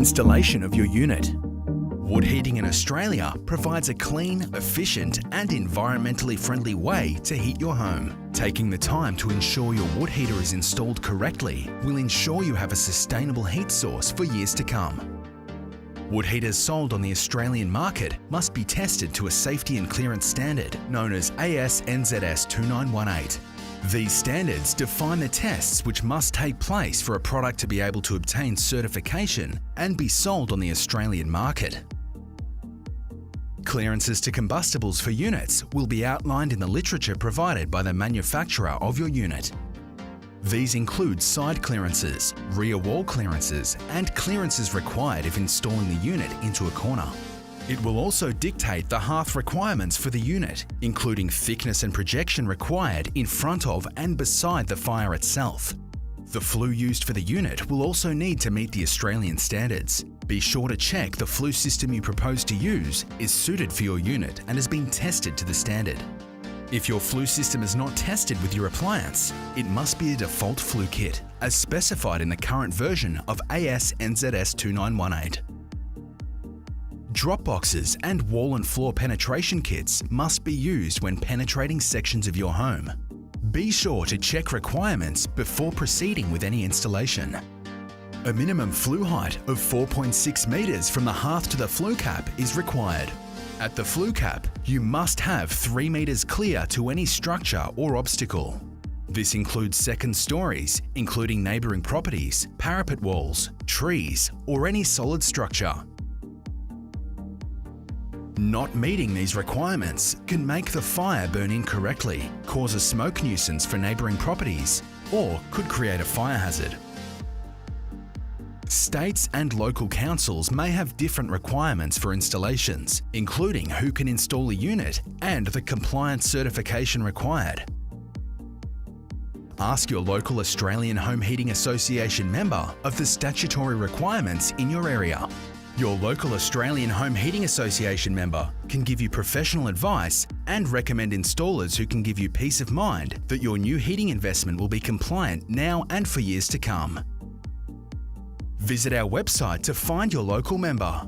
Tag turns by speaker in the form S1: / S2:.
S1: Installation of your unit. Wood heating in Australia provides a clean, efficient and environmentally friendly way to heat your home. Taking the time to ensure your wood heater is installed correctly will ensure you have a sustainable heat source for years to come. Wood heaters sold on the Australian market must be tested to a safety and clearance standard known as AS/NZS 2918. These standards define the tests which must take place for a product to be able to obtain certification and be sold on the Australian market. Clearances to combustibles for units will be outlined in the literature provided by the manufacturer of your unit. These include side clearances, rear wall clearances, and clearances required if installing the unit into a corner. It will also dictate the hearth requirements for the unit, including thickness and projection required in front of and beside the fire itself. The flue used for the unit will also need to meet the Australian standards. Be sure to check the flue system you propose to use is suited for your unit and has been tested to the standard. If your flue system is not tested with your appliance, it must be a default flue kit, as specified in the current version of AS/NZS 2918. Drop boxes and wall and floor penetration kits must be used when penetrating sections of your home. Be sure to check requirements before proceeding with any installation. A minimum flue height of 4.6 metres from the hearth to the flue cap is required. At the flue cap, you must have 3 metres clear to any structure or obstacle. This includes second stories, including neighbouring properties, parapet walls, trees, or any solid structure. Not meeting these requirements can make the fire burn incorrectly, cause a smoke nuisance for neighbouring properties, or could create a fire hazard. States and local councils may have different requirements for installations, including who can install a unit and the compliance certification required. Ask your local Australian Home Heating Association member of the statutory requirements in your area. Your local Australian Home Heating Association member can give you professional advice and recommend installers who can give you peace of mind that your new heating investment will be compliant now and for years to come. Visit our website to find your local member.